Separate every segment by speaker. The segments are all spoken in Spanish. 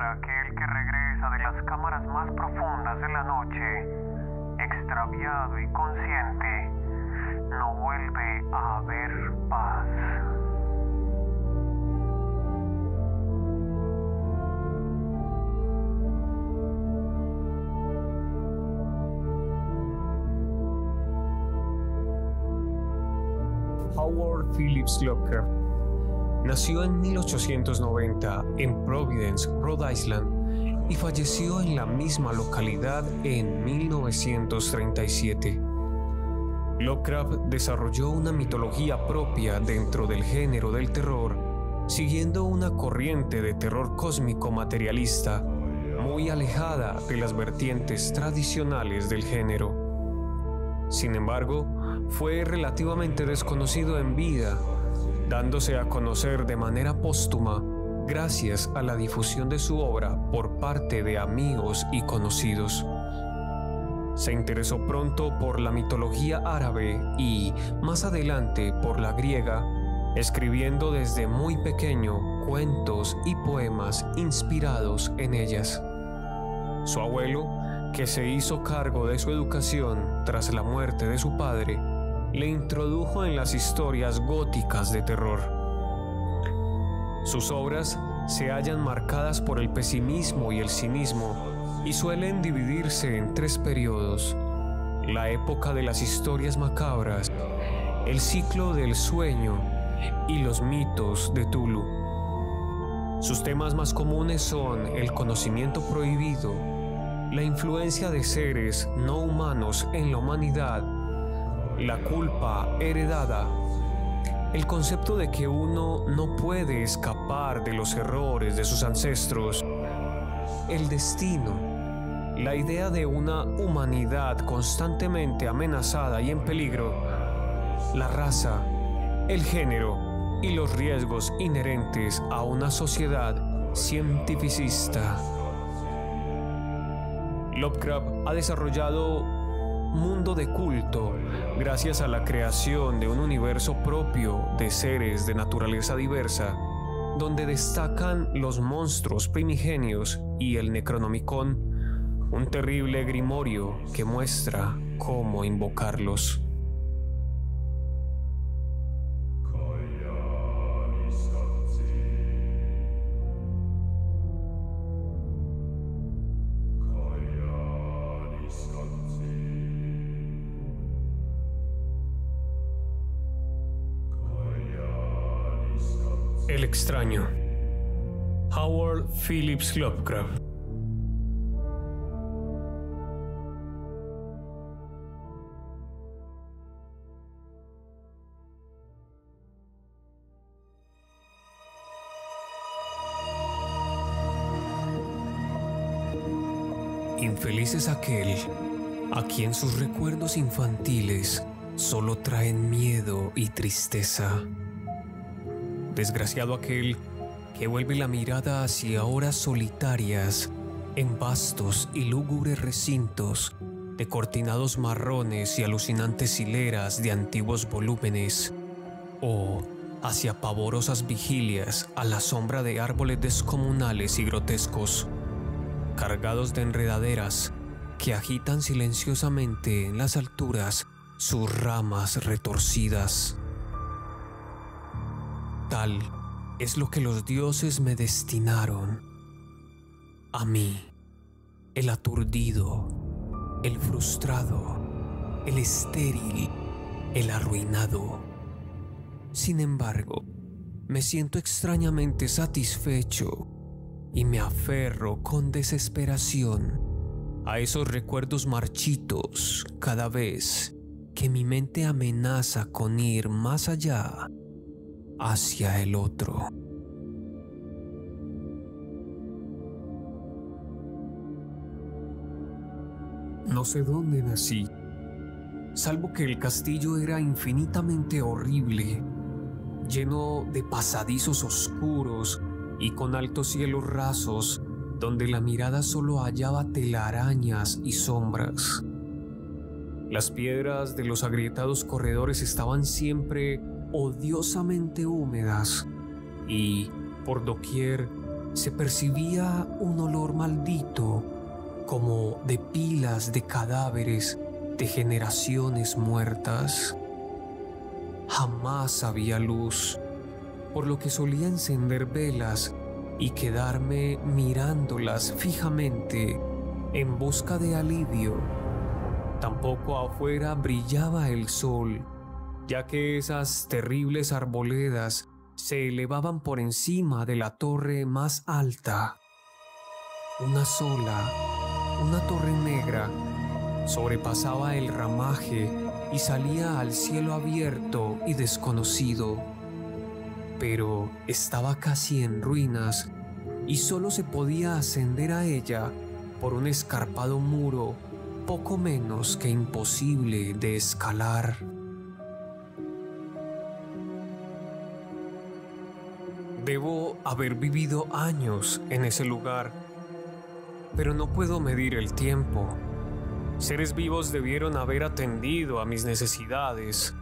Speaker 1: para aquel que regresa de las cámaras más profundas de la noche, extraviado y consciente, no vuelve a haber paz.
Speaker 2: Howard Phillips Lovecraft nació en 1890 en Providence, Rhode Island, y falleció en la misma localidad en 1937. Lovecraft desarrolló una mitología propia dentro del género del terror, siguiendo una corriente de terror cósmico materialista, muy alejada de las vertientes tradicionales del género. Sin embargo, fue relativamente desconocido en vida, dándose a conocer de manera póstuma gracias a la difusión de su obra por parte de amigos y conocidos. Se interesó pronto por la mitología árabe y, más adelante, por la griega, escribiendo desde muy pequeño cuentos y poemas inspirados en ellas. Su abuelo, que se hizo cargo de su educación tras la muerte de su padre, le introdujo en las historias góticas de terror. Sus obras se hallan marcadas por el pesimismo y el cinismo y suelen dividirse en tres periodos: la época de las historias macabras, el ciclo del sueño y los mitos de Tulu. Sus temas más comunes son el conocimiento prohibido, la influencia de seres no humanos en la humanidad, la culpa heredada, el concepto de que uno no puede escapar de los errores de sus ancestros, el destino, la idea de una humanidad constantemente amenazada y en peligro, la raza, el género y los riesgos inherentes a una sociedad cientificista. Lovecraft ha desarrollado mundo de culto gracias a la creación de un universo propio de seres de naturaleza diversa, donde destacan los monstruos primigenios y el Necronomicon, un terrible grimorio que muestra cómo invocarlos. El extraño. Howard Phillips Lovecraft. Infeliz es aquel a quien sus recuerdos infantiles solo traen miedo y tristeza. Desgraciado aquel que vuelve la mirada hacia horas solitarias en vastos y lúgubres recintos de cortinados marrones y alucinantes hileras de antiguos volúmenes, o hacia pavorosas vigilias a la sombra de árboles descomunales y grotescos, cargados de enredaderas que agitan silenciosamente en las alturas sus ramas retorcidas. Tal es lo que los dioses me destinaron. A mí, el aturdido, el frustrado, el estéril, el arruinado. Sin embargo, me siento extrañamente satisfecho y me aferro con desesperación a esos recuerdos marchitos cada vez que mi mente amenaza con ir más allá, hacia el otro. No sé dónde nací, salvo que el castillo era infinitamente horrible, lleno de pasadizos oscuros y con altos cielos rasos, donde la mirada solo hallaba telarañas y sombras. Las piedras de los agrietados corredores estaban siempre odiosamente húmedas y, por doquier, se percibía un olor maldito, como de pilas de cadáveres de generaciones muertas. Jamás había luz, por lo que solía encender velas y quedarme mirándolas fijamente en busca de alivio. Tampoco afuera brillaba el sol, ya que esas terribles arboledas se elevaban por encima de la torre más alta. Una torre negra, sobrepasaba el ramaje y salía al cielo abierto y desconocido. Pero estaba casi en ruinas y solo se podía ascender a ella por un escarpado muro poco menos que imposible de escalar. Debo haber vivido años en ese lugar, pero no puedo medir el tiempo. Seres vivos debieron haber atendido a mis necesidades.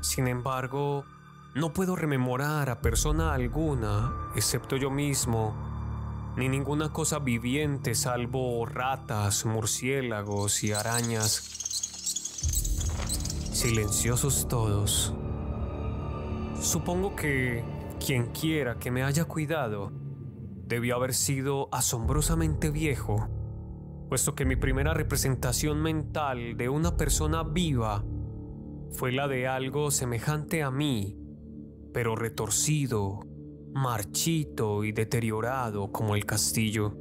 Speaker 2: Sin embargo, no puedo rememorar a persona alguna, excepto yo mismo, ni ninguna cosa viviente salvo ratas, murciélagos y arañas. Silenciosos todos. Supongo que quien quiera que me haya cuidado debió haber sido asombrosamente viejo, puesto que mi primera representación mental de una persona viva fue la de algo semejante a mí, pero retorcido, marchito y deteriorado como el castillo.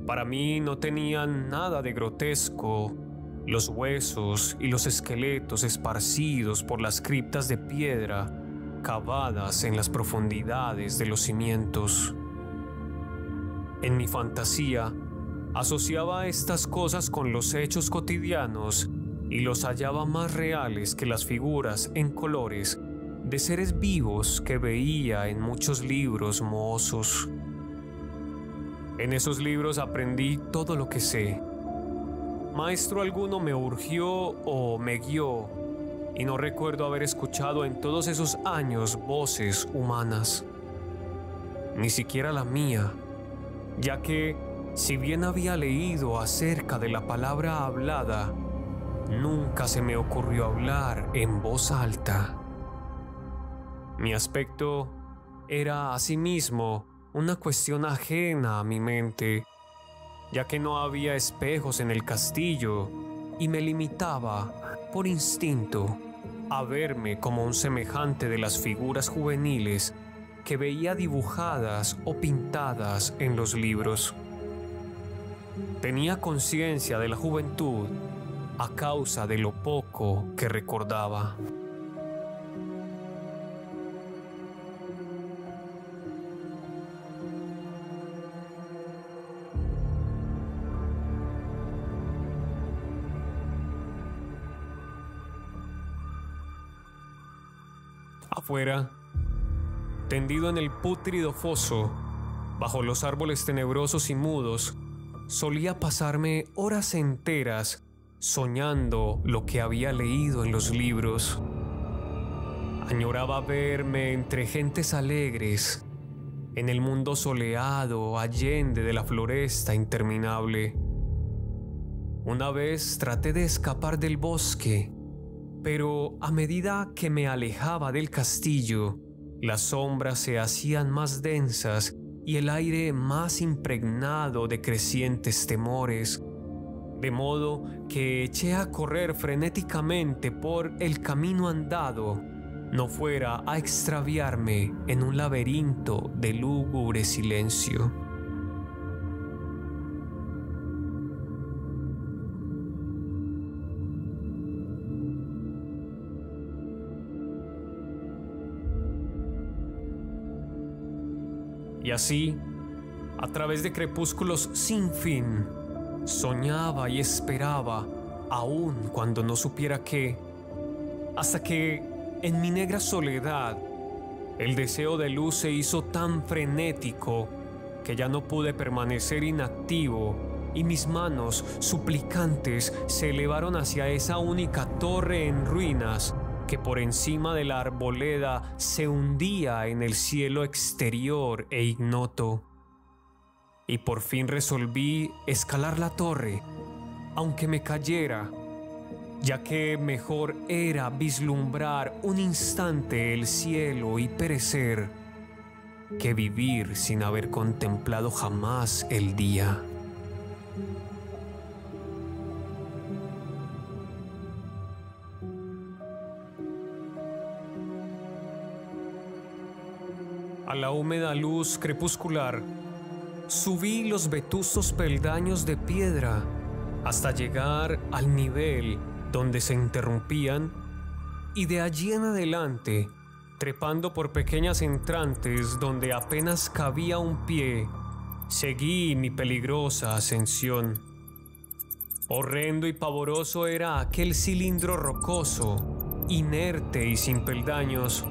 Speaker 2: Para mí no tenían nada de grotesco los huesos y los esqueletos esparcidos por las criptas de piedra cavadas en las profundidades de los cimientos. En mi fantasía, asociaba estas cosas con los hechos cotidianos y los hallaba más reales que las figuras en colores de seres vivos que veía en muchos libros mohosos. En esos libros aprendí todo lo que sé. Maestro alguno me urgió o me guió, y no recuerdo haber escuchado en todos esos años voces humanas, ni siquiera la mía, ya que, si bien había leído acerca de la palabra hablada, nunca se me ocurrió hablar en voz alta. Mi aspecto era asimismo una cuestión ajena a mi mente, ya que no había espejos en el castillo y me limitaba, por instinto, a verme como un semejante de las figuras juveniles que veía dibujadas o pintadas en los libros. Tenía conciencia de la juventud a causa de lo poco que recordaba. Afuera, tendido en el pútrido foso, bajo los árboles tenebrosos y mudos, solía pasarme horas enteras soñando lo que había leído en los libros. Añoraba verme entre gentes alegres, en el mundo soleado allende de la floresta interminable. Una vez traté de escapar del bosque, pero a medida que me alejaba del castillo, las sombras se hacían más densas y el aire más impregnado de crecientes temores, de modo que eché a correr frenéticamente por el camino andado, no fuera a extraviarme en un laberinto de lúgubre silencio. Y así, a través de crepúsculos sin fin, soñaba y esperaba, aun cuando no supiera qué, hasta que, en mi negra soledad, el deseo de luz se hizo tan frenético que ya no pude permanecer inactivo y mis manos suplicantes se elevaron hacia esa única torre en ruinas que por encima de la arboleda se hundía en el cielo exterior e ignoto. Y por fin resolví escalar la torre, aunque me cayera, ya que mejor era vislumbrar un instante el cielo y perecer, que vivir sin haber contemplado jamás el día. A la húmeda luz crepuscular, subí los vetustos peldaños de piedra hasta llegar al nivel donde se interrumpían, y de allí en adelante, trepando por pequeñas entrantes donde apenas cabía un pie, seguí mi peligrosa ascensión. Horrendo y pavoroso era aquel cilindro rocoso, inerte y sin peldaños,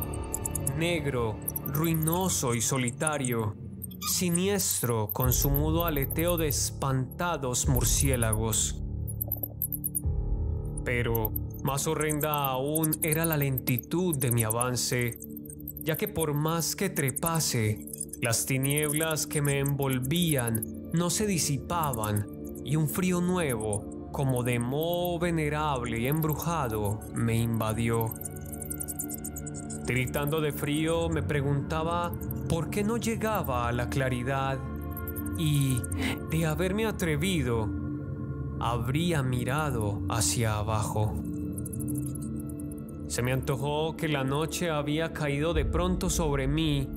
Speaker 2: negro, ruinoso y solitario, siniestro con su mudo aleteo de espantados murciélagos. Pero más horrenda aún era la lentitud de mi avance, ya que por más que trepase, las tinieblas que me envolvían no se disipaban y un frío nuevo, como de moho venerable y embrujado, me invadió. Tiritando de frío, me preguntaba por qué no llegaba a la claridad y, de haberme atrevido, habría mirado hacia abajo. Se me antojó que la noche había caído de pronto sobre mí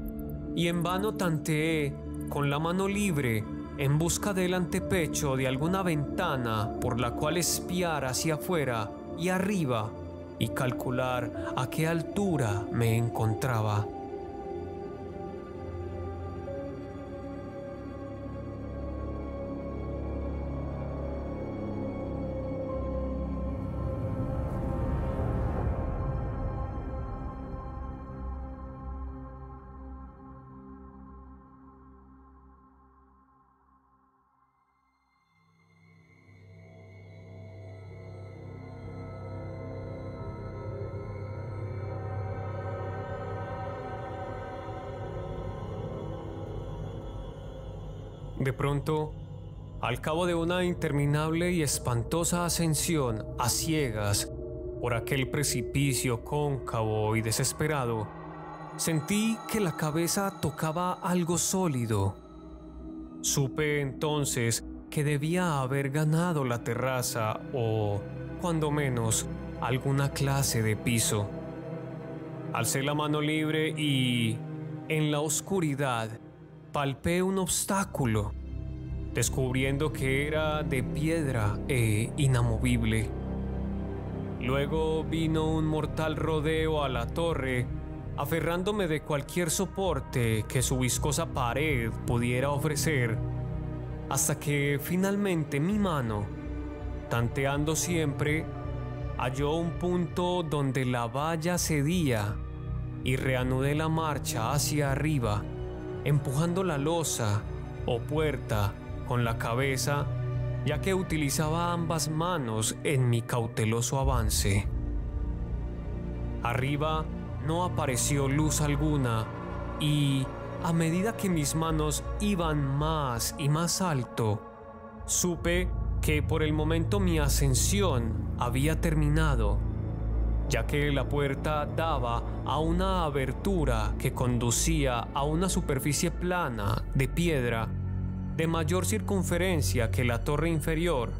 Speaker 2: y en vano tanteé con la mano libre en busca del antepecho de alguna ventana por la cual espiar hacia afuera y arriba y calcular a qué altura me encontraba. De pronto, al cabo de una interminable y espantosa ascensión a ciegas por aquel precipicio cóncavo y desesperado, sentí que la cabeza tocaba algo sólido. Supe entonces que debía haber ganado la terraza o, cuando menos, alguna clase de piso. Alcé la mano libre y, en la oscuridad, palpé un obstáculo, descubriendo que era de piedra e inamovible. Luego vino un mortal rodeo a la torre, aferrándome de cualquier soporte que su viscosa pared pudiera ofrecer, hasta que finalmente mi mano, tanteando siempre, halló un punto donde la valla cedía y reanudé la marcha hacia arriba, empujando la losa o puerta con la cabeza, ya que utilizaba ambas manos en mi cauteloso avance. Arriba no apareció luz alguna y, a medida que mis manos iban más y más alto, supe que por el momento mi ascensión había terminado, ya que la puerta daba a una abertura que conducía a una superficie plana de piedra de mayor circunferencia que la torre inferior.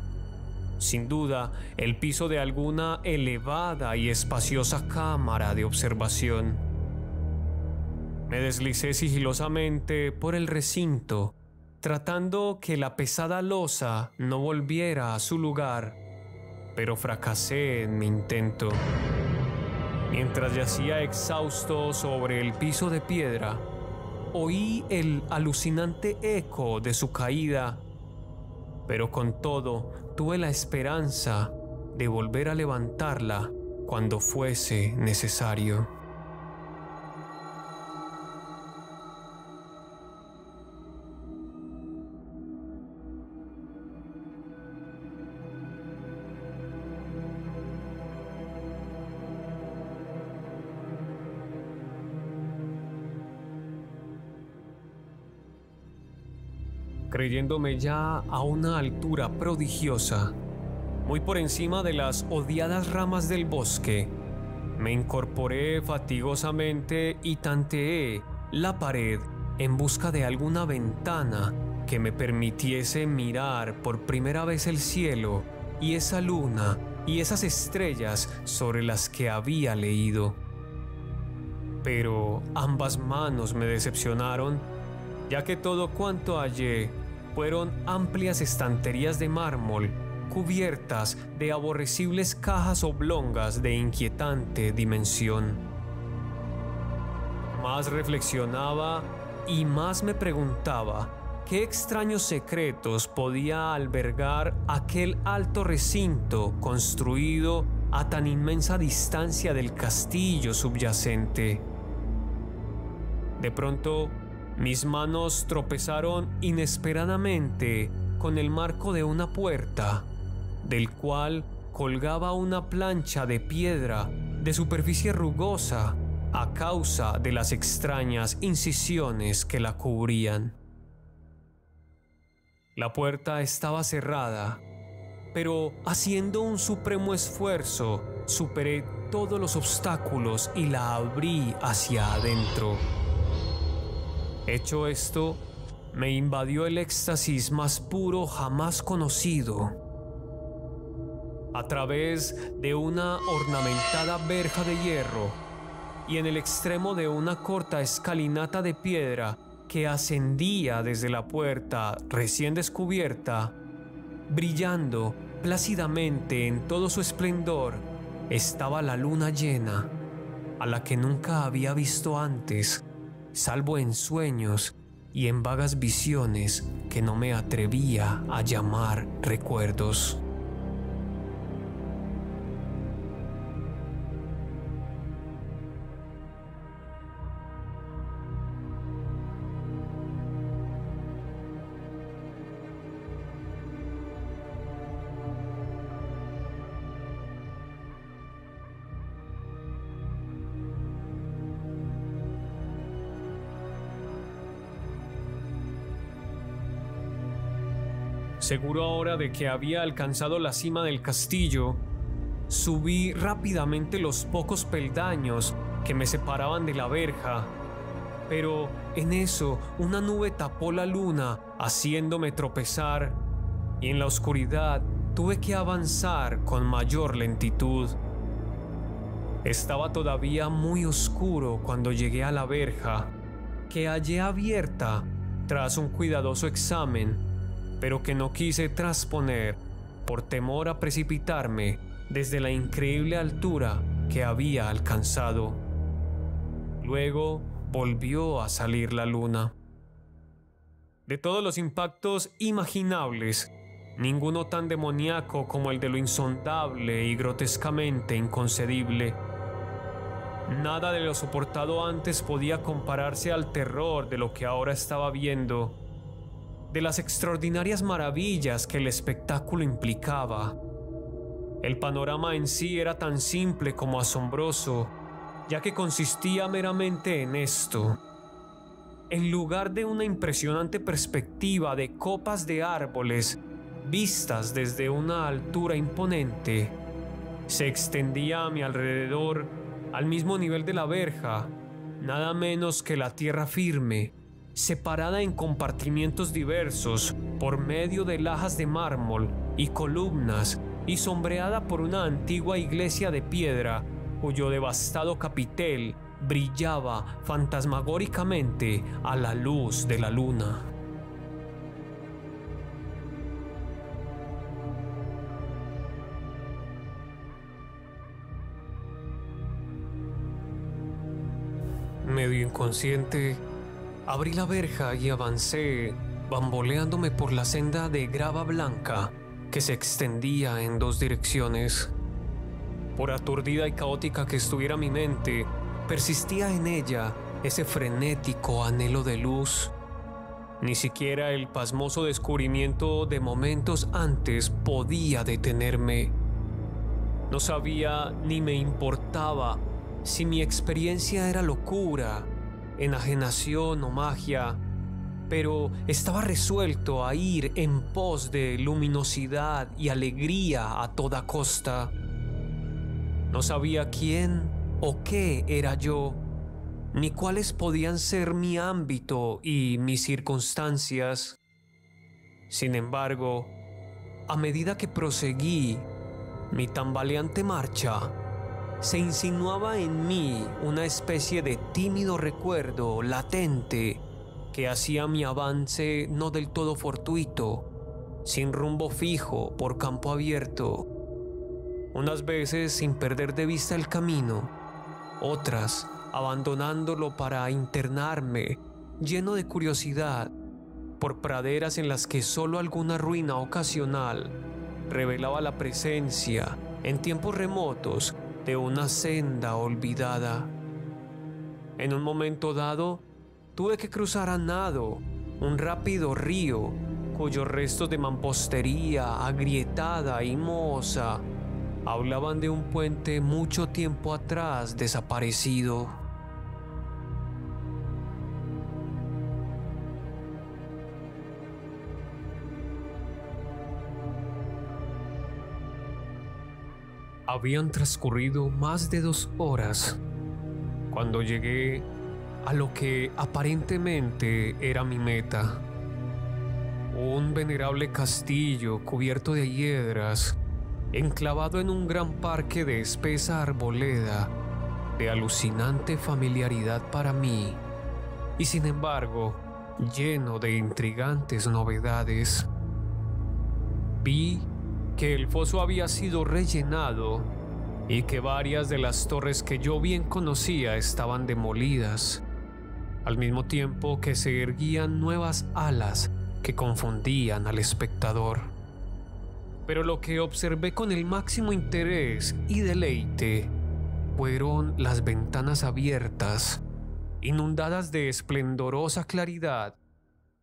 Speaker 2: Sin duda, el piso de alguna elevada y espaciosa cámara de observación. Me deslicé sigilosamente por el recinto, tratando que la pesada losa no volviera a su lugar, pero fracasé en mi intento. Mientras yacía exhausto sobre el piso de piedra, oí el alucinante eco de su caída, pero con todo tuve la esperanza de volver a levantarla cuando fuese necesario. creyéndome ya a una altura prodigiosa, muy por encima de las odiadas ramas del bosque. Me incorporé fatigosamente y tanteé la pared en busca de alguna ventana que me permitiese mirar por primera vez el cielo y esa luna y esas estrellas sobre las que había leído. Pero ambas manos me decepcionaron, ya que todo cuanto hallé fueron amplias estanterías de mármol cubiertas de aborrecibles cajas oblongas de inquietante dimensión. Más reflexionaba y más me preguntaba qué extraños secretos podía albergar aquel alto recinto construido a tan inmensa distancia del castillo subyacente. De pronto, mis manos tropezaron inesperadamente con el marco de una puerta, del cual colgaba una plancha de piedra de superficie rugosa a causa de las extrañas incisiones que la cubrían. La puerta estaba cerrada, pero haciendo un supremo esfuerzo, superé todos los obstáculos y la abrí hacia adentro. Hecho esto, me invadió el éxtasis más puro jamás conocido. A través de una ornamentada verja de hierro y en el extremo de una corta escalinata de piedra que ascendía desde la puerta recién descubierta, brillando plácidamente en todo su esplendor, estaba la luna llena, a la que nunca había visto antes, salvo en sueños y en vagas visiones que no me atrevía a llamar recuerdos. Seguro ahora de que había alcanzado la cima del castillo, subí rápidamente los pocos peldaños que me separaban de la verja, pero en eso una nube tapó la luna haciéndome tropezar y en la oscuridad tuve que avanzar con mayor lentitud. Estaba todavía muy oscuro cuando llegué a la verja, que hallé abierta tras un cuidadoso examen, pero que no quise trasponer por temor a precipitarme desde la increíble altura que había alcanzado. Luego volvió a salir la luna. De todos los impactos imaginables, ninguno tan demoníaco como el de lo insondable y grotescamente inconcebible. Nada de lo soportado antes podía compararse al terror de lo que ahora estaba viendo, de las extraordinarias maravillas que el espectáculo implicaba. El panorama en sí era tan simple como asombroso, ya que consistía meramente en esto. En lugar de una impresionante perspectiva de copas de árboles vistas desde una altura imponente, se extendía a mi alrededor, al mismo nivel de la verja, nada menos que la tierra firme, separada en compartimientos diversos por medio de lajas de mármol y columnas y sombreada por una antigua iglesia de piedra cuyo devastado capitel brillaba fantasmagóricamente a la luz de la luna. Medio inconsciente, abrí la verja y avancé, bamboleándome por la senda de grava blanca que se extendía en dos direcciones. Por aturdida y caótica que estuviera mi mente, persistía en ella ese frenético anhelo de luz. Ni siquiera el pasmoso descubrimiento de momentos antes podía detenerme. No sabía ni me importaba si mi experiencia era locura, enajenación o magia. pero estaba resuelto a ir en pos de luminosidad y alegría a toda costa. No sabía quién o qué era yo, ni cuáles podían ser mi ámbito y mis circunstancias. Sin embargo, a medida que proseguí mi tambaleante marcha, se insinuaba en mí una especie de tímido recuerdo latente que hacía mi avance no del todo fortuito, sin rumbo fijo por campo abierto. Unas veces sin perder de vista el camino, otras abandonándolo para internarme, lleno de curiosidad, por praderas en las que solo alguna ruina ocasional revelaba la presencia, en tiempos remotos, de una senda olvidada. En un momento dado, tuve que cruzar a nado un rápido río cuyos restos de mampostería agrietada y mohosa hablaban de un puente mucho tiempo atrás desaparecido. Habían transcurrido más de 2 horas cuando llegué a lo que aparentemente era mi meta. Un venerable castillo cubierto de hiedras, enclavado en un gran parque de espesa arboleda, de alucinante familiaridad para mí, y sin embargo, lleno de intrigantes novedades. Vi que el foso había sido rellenado y que varias de las torres que yo bien conocía estaban demolidas, al mismo tiempo que se erguían nuevas alas que confundían al espectador. Pero lo que observé con el máximo interés y deleite fueron las ventanas abiertas, inundadas de esplendorosa claridad,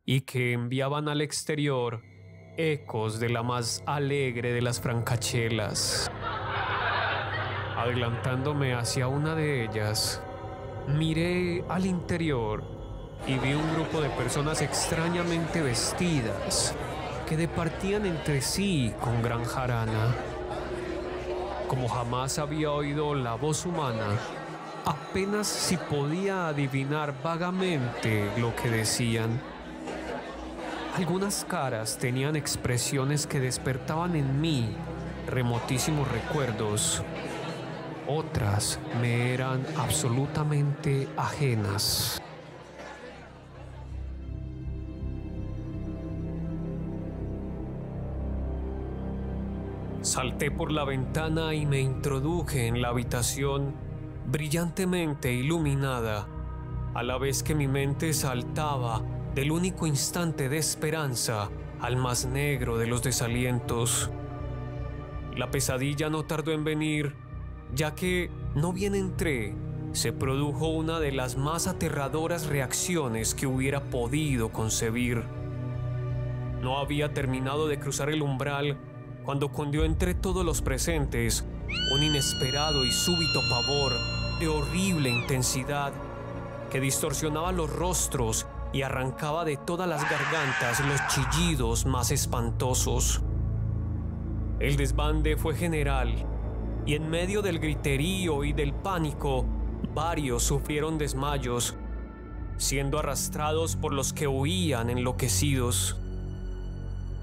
Speaker 2: y que enviaban al exterior ecos de la más alegre de las francachelas. Adelantándome hacia una de ellas, miré al interior y vi un grupo de personas extrañamente vestidas que departían entre sí con gran jarana. Como jamás había oído la voz humana, apenas si podía adivinar vagamente lo que decían. Algunas caras tenían expresiones que despertaban en mí remotísimos recuerdos. Otras me eran absolutamente ajenas. Salté por la ventana y me introduje en la habitación brillantemente iluminada, a la vez que mi mente saltaba del único instante de esperanza al más negro de los desalientos. La pesadilla no tardó en venir, ya que, no bien entré, se produjo una de las más aterradoras reacciones que hubiera podido concebir. No había terminado de cruzar el umbral cuando cundió entre todos los presentes un inesperado y súbito pavor de horrible intensidad que distorsionaba los rostros y arrancaba de todas las gargantas los chillidos más espantosos. El desbande fue general, y en medio del griterío y del pánico, varios sufrieron desmayos, siendo arrastrados por los que huían enloquecidos.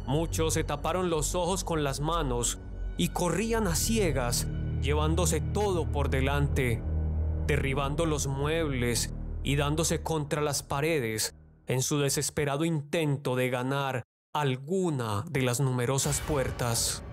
Speaker 2: Muchos se taparon los ojos con las manos y corrían a ciegas, llevándose todo por delante, derribando los muebles y dándose contra las paredes en su desesperado intento de ganar alguna de las numerosas puertas.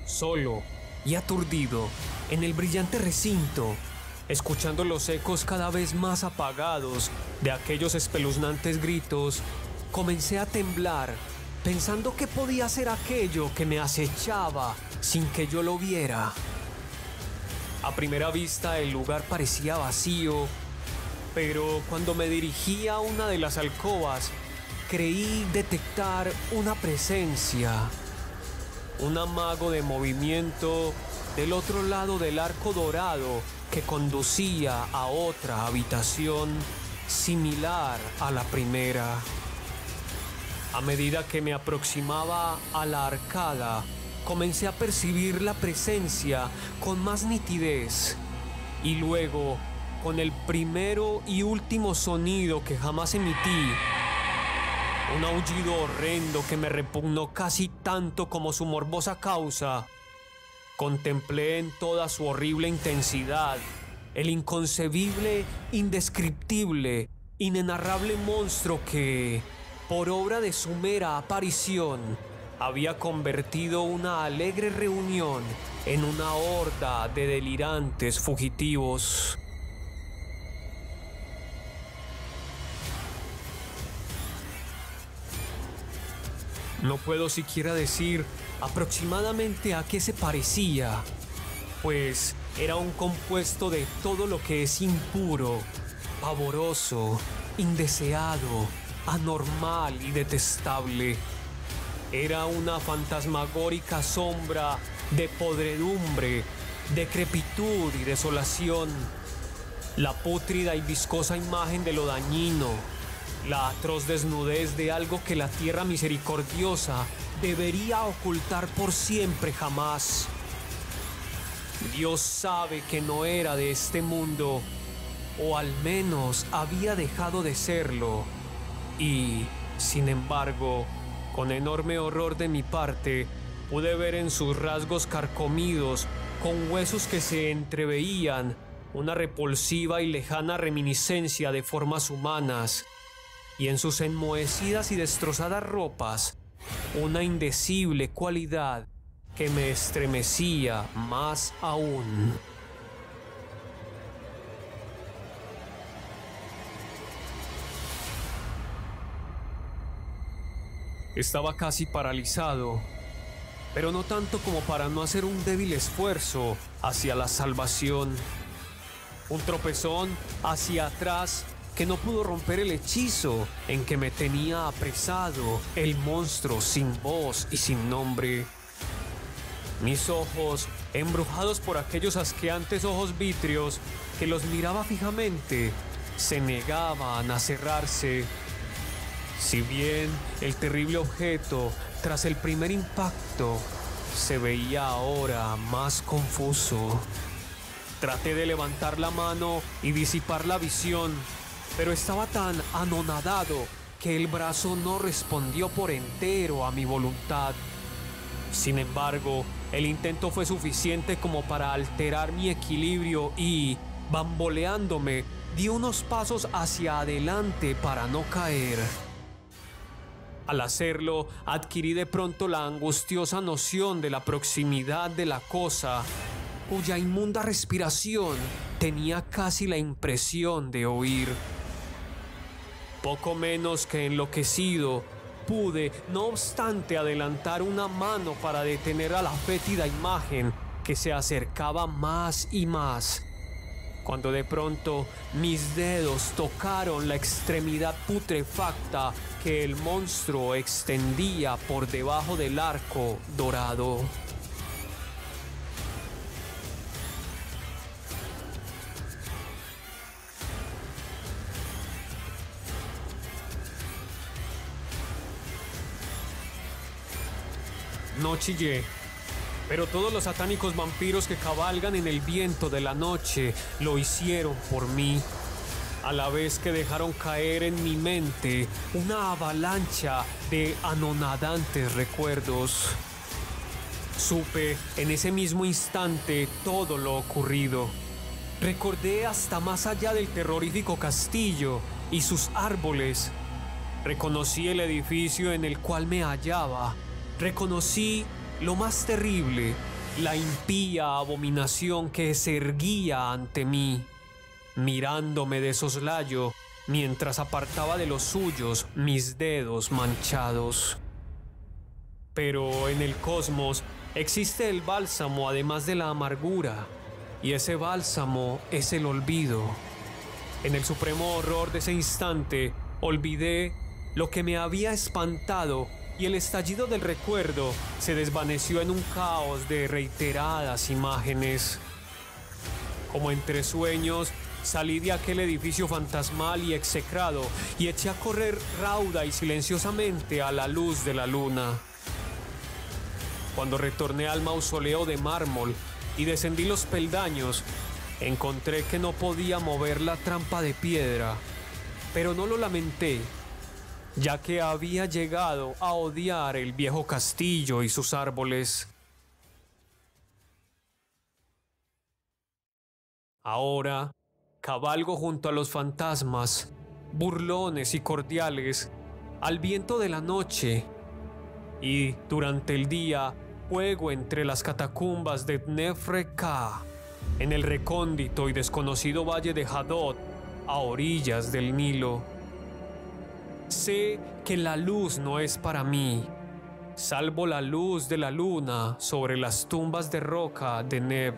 Speaker 2: Solo y aturdido en el brillante recinto, escuchando los ecos cada vez más apagados de aquellos espeluznantes gritos, comencé a temblar, pensando qué podía ser aquello que me acechaba sin que yo lo viera. A primera vista el lugar parecía vacío, pero cuando me dirigí a una de las alcobas, creí detectar una presencia. Un amago de movimiento del otro lado del arco dorado que conducía a otra habitación similar a la primera. A medida que me aproximaba a la arcada, comencé a percibir la presencia con más nitidez y luego, con el primero y último sonido que jamás emití, un aullido horrendo que me repugnó casi tanto como su morbosa causa, contemplé en toda su horrible intensidad el inconcebible, indescriptible, inenarrable monstruo que, por obra de su mera aparición, había convertido una alegre reunión en una horda de delirantes fugitivos. No puedo siquiera decir aproximadamente a qué se parecía, pues era un compuesto de todo lo que es impuro, pavoroso, indeseado, anormal y detestable. Era una fantasmagórica sombra de podredumbre, decrepitud y desolación, la pútrida y viscosa imagen de lo dañino, la atroz desnudez de algo que la tierra misericordiosa debería ocultar por siempre jamás. Dios sabe que no era de este mundo, o al menos había dejado de serlo, y, sin embargo, con enorme horror de mi parte, pude ver en sus rasgos carcomidos, con huesos que se entreveían, una repulsiva y lejana reminiscencia de formas humanas, y en sus enmohecidas y destrozadas ropas, una indecible cualidad que me estremecía más aún. Estaba casi paralizado, pero no tanto como para no hacer un débil esfuerzo hacia la salvación. Un tropezón hacia atrás que no pudo romper el hechizo en que me tenía apresado el monstruo sin voz y sin nombre. Mis ojos, embrujados por aquellos asqueantes ojos vítreos que los miraba fijamente, se negaban a cerrarse. Si bien el terrible objeto, tras el primer impacto, se veía ahora más confuso. Traté de levantar la mano y disipar la visión, pero estaba tan anonadado que el brazo no respondió por entero a mi voluntad. Sin embargo, el intento fue suficiente como para alterar mi equilibrio y, bamboleándome, di unos pasos hacia adelante para no caer. Al hacerlo, adquirí de pronto la angustiosa noción de la proximidad de la cosa, cuya inmunda respiración tenía casi la impresión de oír. Poco menos que enloquecido, pude, no obstante, adelantar una mano para detener a la fétida imagen que se acercaba más y más, cuando de pronto mis dedos tocaron la extremidad putrefacta que el monstruo extendía por debajo del arco dorado. No chillé, pero todos los satánicos vampiros que cabalgan en el viento de la noche lo hicieron por mí, a la vez que dejaron caer en mi mente una avalancha de anonadantes recuerdos. Supe en ese mismo instante todo lo ocurrido. Recordé hasta más allá del terrorífico castillo y sus árboles. Reconocí el edificio en el cual me hallaba. Reconocí lo más terrible, la impía abominación que se erguía ante mí, mirándome de soslayo mientras apartaba de los suyos mis dedos manchados. Pero en el cosmos existe el bálsamo además de la amargura, y ese bálsamo es el olvido. En el supremo horror de ese instante, olvidé lo que me había espantado y el estallido del recuerdo se desvaneció en un caos de reiteradas imágenes. Como entre sueños, salí de aquel edificio fantasmal y execrado y eché a correr rauda y silenciosamente a la luz de la luna. Cuando retorné al mausoleo de mármol y descendí los peldaños, encontré que no podía mover la trampa de piedra, pero no lo lamenté, ya que había llegado a odiar el viejo castillo y sus árboles. Ahora cabalgo junto a los fantasmas, burlones y cordiales, al viento de la noche, y durante el día juego entre las catacumbas de Nefre-Ka, en el recóndito y desconocido valle de Hadod, a orillas del Nilo. Sé que la luz no es para mí, salvo la luz de la luna sobre las tumbas de roca de Neb.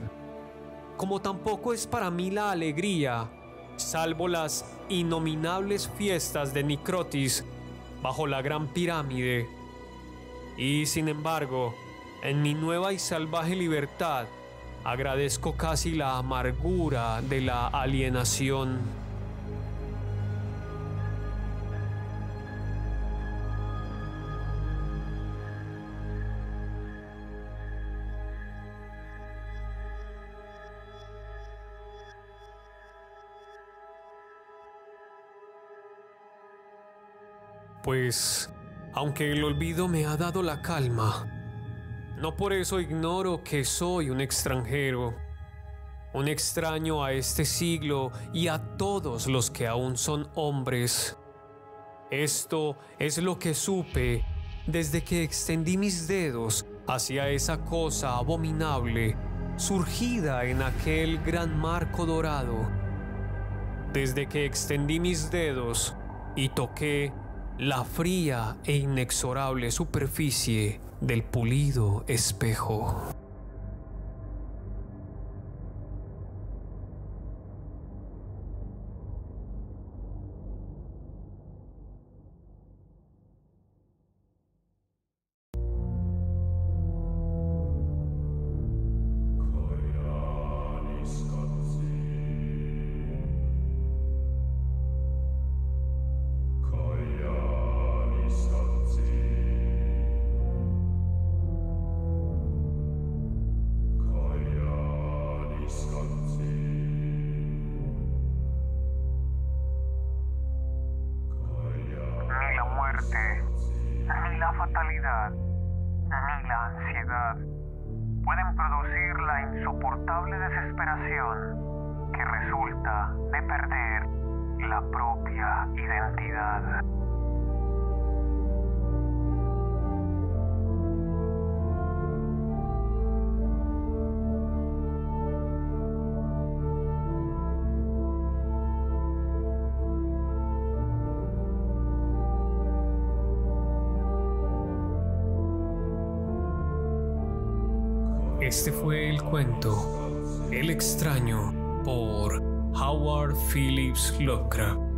Speaker 2: Como tampoco es para mí la alegría, salvo las innominables fiestas de Nicrotis bajo la gran pirámide. Y sin embargo, en mi nueva y salvaje libertad, agradezco casi la amargura de la alienación. Pues, aunque el olvido me ha dado la calma, no por eso ignoro que soy un extranjero, un extraño a este siglo y a todos los que aún son hombres. Esto es lo que supe desde que extendí mis dedos hacia esa cosa abominable surgida en aquel gran marco dorado. Desde que extendí mis dedos y toqué la fría e inexorable superficie del pulido espejo.
Speaker 1: Ni la fatalidad, ni la ansiedad pueden producir la insoportable desesperación que resulta de perder la propia identidad.
Speaker 2: Este fue el cuento El extraño por Howard Phillips Lovecraft.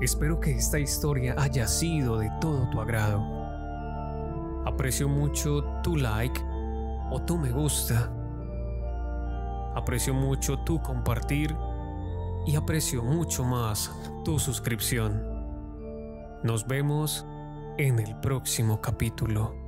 Speaker 2: Espero que esta historia haya sido de todo tu agrado. Aprecio mucho tu like o tu me gusta. Aprecio mucho tu compartir y aprecio mucho más tu suscripción. Nos vemos en el próximo capítulo.